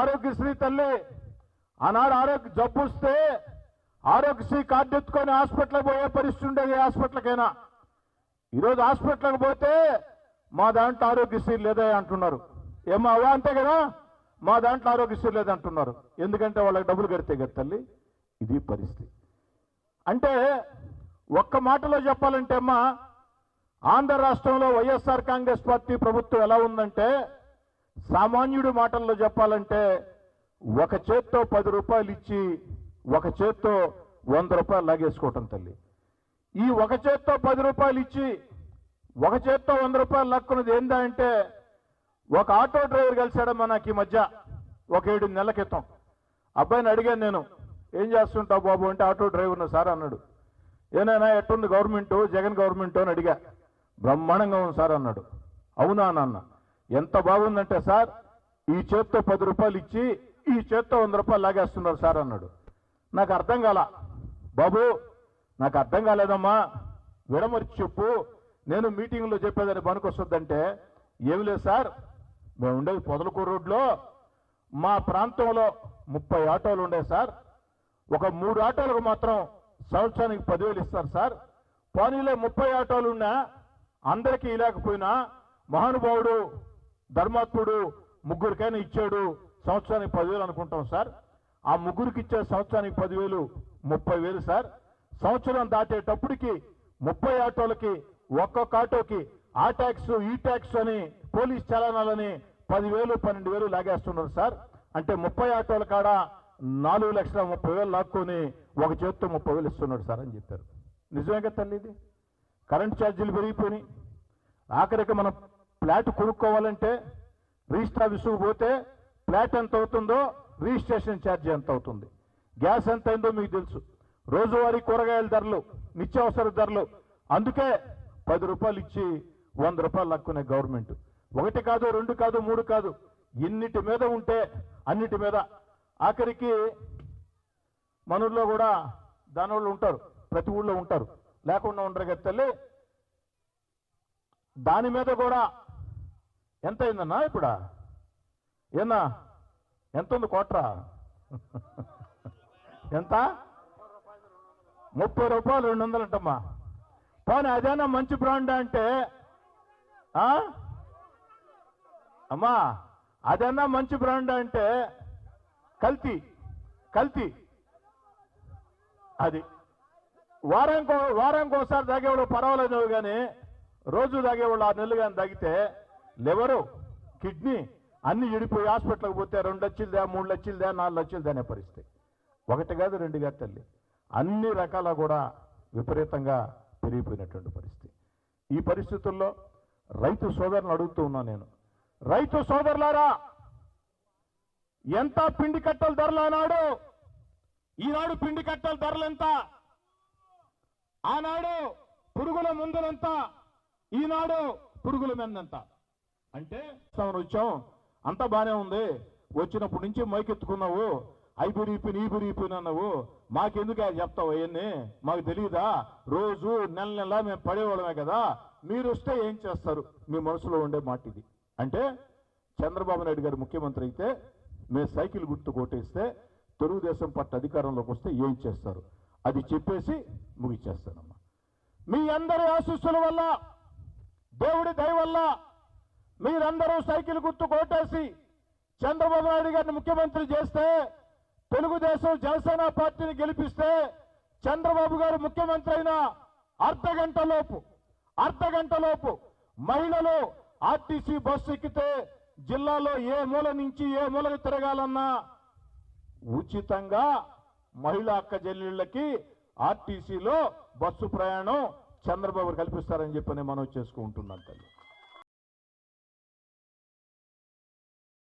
ఆరోగ్యశ్రీ తల్లి ఆనాడు ఆరోగ్య జబ్బు వస్తే ఆరోగ్యశ్రీ కార్డు ఎత్తుకొని హాస్పిటల్కి పోయే పరిస్థితి ఉండేది. ఏ హాస్పిటల్కైనా ఈరోజు హాస్పిటల్కి పోతే మా దాంట్లో ఆరోగ్యశ్రీ లేదే అంటున్నారు. ఏమో అవా అంతే కదా, మా దాంట్లో ఆరోగ్యశ్రీ లేదంటున్నారు. ఎందుకంటే వాళ్ళకి డబ్బులు కడితే కదా తల్లి. ఇది పరిస్థితి. అంటే ఒక్క మాటలో చెప్పాలంటే అమ్మా, ఆంధ్ర రాష్ట్రంలో వైఎస్ఆర్ కాంగ్రెస్ పార్టీ ప్రభుత్వం ఎలా ఉందంటే, సామాన్యుడి మాటల్లో చెప్పాలంటే ఒక చేత్తో 10 రూపాయలు ఇచ్చి ఒక చేత్తో 100 రూపాయలు లాగేసుకోవటం తల్లి. ఈ ఒక చేత్తో 10 రూపాయలు ఇచ్చి ఒక చేత్తో 100 రూపాయలు లాక్కున్నది ఏంటంటే, ఒక ఆటో డ్రైవర్ కలిశాడమ్మా నాకు ఈ మధ్య ఒక 7 నెలల క్రితం. అబ్బాయిని అడిగాను నేను, ఏం చేస్తుంటావు బాబు అంటే, ఆటో డ్రైవర్ను సార్ అన్నాడు. ఏనైనా ఎట్టుంది గవర్నమెంట్, జగన్ గవర్నమెంట్ అని అడిగా. బ్రహ్మాండంగా ఉంది సార్ అన్నాడు. అవునా నాన్న, ఎంత బాగుందంటే సార్ ఈ చేత్తో 10 రూపాయలు ఇచ్చి ఈ చేత్తో 100 రూపాయలు లాగేస్తున్నారు సార్ అన్నాడు. నాకు అర్థం కాల బాబు, నాకు అర్థం కాలేదమ్మా, విడమర్చి చెప్పు, నేను మీటింగ్లో చెప్పేదని పనికొస్తుందంటే, ఏమి లేదు సార్, మేము ఉండేది పొదలకూరు రోడ్లో, మా ప్రాంతంలో 30 ఆటోలు ఉండే సార్, ఒక 3 ఆటోలకు మాత్రం సంవత్సరానికి 10,000 ఇస్తారు సార్. పోనీలో 30 ఆటోలు ఉన్నా అందరికీ ఇలాకపోయినా మహానుభావుడు ధర్మాత్ముడు ముగ్గురికైనా ఇచ్చాడు, సంవత్సరానికి 10,000 అనుకుంటాం సార్. ఆ ముగ్గురికి ఇచ్చే సంవత్సరానికి 10,000 30,000 సార్. సంవత్సరం దాటేటప్పటికి 30 ఆటోలకి ఒక్కొక్క ఆటోకి ఆ ట్యాక్స్ ఈ ట్యాక్స్ అని పోలీస్ చలానాలని 10,000 12,000 లాగేస్తున్నారు సార్. అంటే 30 ఆటోల కాడ 4,30,000 లాక్కొని ఒక చేత్తో 30,000 ఇస్తున్నాడు సార్ అని చెప్పారు. నిజమే కదా తల్లి, ఇది కరెంట్ ఛార్జీలు పెరిగిపోయినాయి. ఆఖరికి మనం ఫ్లాట్ కొనుక్కోవాలంటే రిజిస్టర్ ఆఫీసుకు పోతే ఫ్లాట్ ఎంత అవుతుందో రిజిస్ట్రేషన్ ఛార్జీ ఎంత అవుతుంది, గ్యాస్ ఎంత అయిందో మీకు తెలుసు, రోజువారీ కూరగాయల ధరలు, నిత్యావసర ధరలు. అందుకే 10 రూపాయలు ఇచ్చి 100 రూపాయలు లాక్కునే గవర్నమెంట్. 1 కాదు 2 కాదు 3 కాదు, ఎన్నిటి మీద ఉంటే అన్నిటి మీద. ఆఖరికి మన ఊళ్ళో కూడా దానివాళ్ళు ఉంటారు, ప్రతి ఊళ్ళో ఉంటారు, లేకుండా ఉండరు కదా తల్లి. దాని మీద కూడా ఎంత అయిందన్నా ఇప్పుడు, ఏనా ఎంత ఉంది కోట్రా, ఎంత 30 రూపాయలు 200 అంటమ్మా. పోనీ అదేనా మంచి బ్రాండ్ అంటే, అమ్మా అదన్నా మంచి బ్రాండ్ అంటే కల్తీ కల్తీ. అది వారానికి ఒకసారి తాగేవాళ్ళు పర్వాలేదు కానీ రోజు తాగేవాళ్ళు 6 నెలలు కానీ తాగితే లివరు కిడ్నీ అన్ని చెడిపోయి హాస్పిటల్కి పోతే 2 లక్షలదా 3 లక్షలదా 4 లక్షలదా అనే పరిస్థితి. 1 కాదు 2 కాదు తల్లి, అన్ని రకాల కూడా విపరీతంగా పెరిగిపోయినటువంటి పరిస్థితి. ఈ పరిస్థితుల్లో రైతు సోదరులను అడుగుతూ ఉన్నా నేను, రైతు సోదరులారా, ఎంత పిండి కట్టల ధరలు ఆనాడు, ఈనాడు పిండి కట్టల ధరలు ఎంత, ఆనాడు పురుగుల మందులంతా, ఈనాడు పురుగుల మందంతా. అంటే వచ్చాం అంతా బానే ఉంది, వచ్చినప్పటి నుంచి మైకెత్తుకున్నావు, ఐబిరిపోయిన అన్నావు, మాకెందుకు చెప్తావు అవన్నీ, మాకు తెలియదా, రోజు నెల నెల మేము పడేవాళ్ళమే కదా, మీరు వస్తే ఏం చేస్తారు, మీ మనసులో ఉండే మాట ఇది. అంటే చంద్రబాబు నాయుడు గారు ముఖ్యమంత్రి అయితే మేము సైకిల్ గుర్తు కొట్టేస్తే తెలుగుదేశం పార్టీ అధికారంలోకి వస్తే ఏం చేస్తారు అది చెప్పేసి ముగిచేస్తానమ్మా. మీ అందరి ఆశీస్సుల వల్ల, దేవుడి దయ వల్ల మీరందరూ సైకిల్ గుర్తు కొట్టేసి చంద్రబాబు నాయుడు గారిని ముఖ్యమంత్రి చేస్తే, తెలుగుదేశం జనసేన పార్టీని గెలిపిస్తే, చంద్రబాబు గారు ముఖ్యమంత్రి అయిన అర్ధగంట లోపు మహిళలు ఆర్టీసీ బస్సు ఎక్కితే జిల్లాలో ఏ మూల నుంచి ఏ మూలకు తిరగాలన్నా ఉచితంగా మహిళా అక్క చెల్లెళ్ళకి ఆర్టీసీలో బస్సు ప్రయాణం చంద్రబాబు కల్పిస్తారని చెప్పని మనం చేసుకుంటున్నాం తల్లి.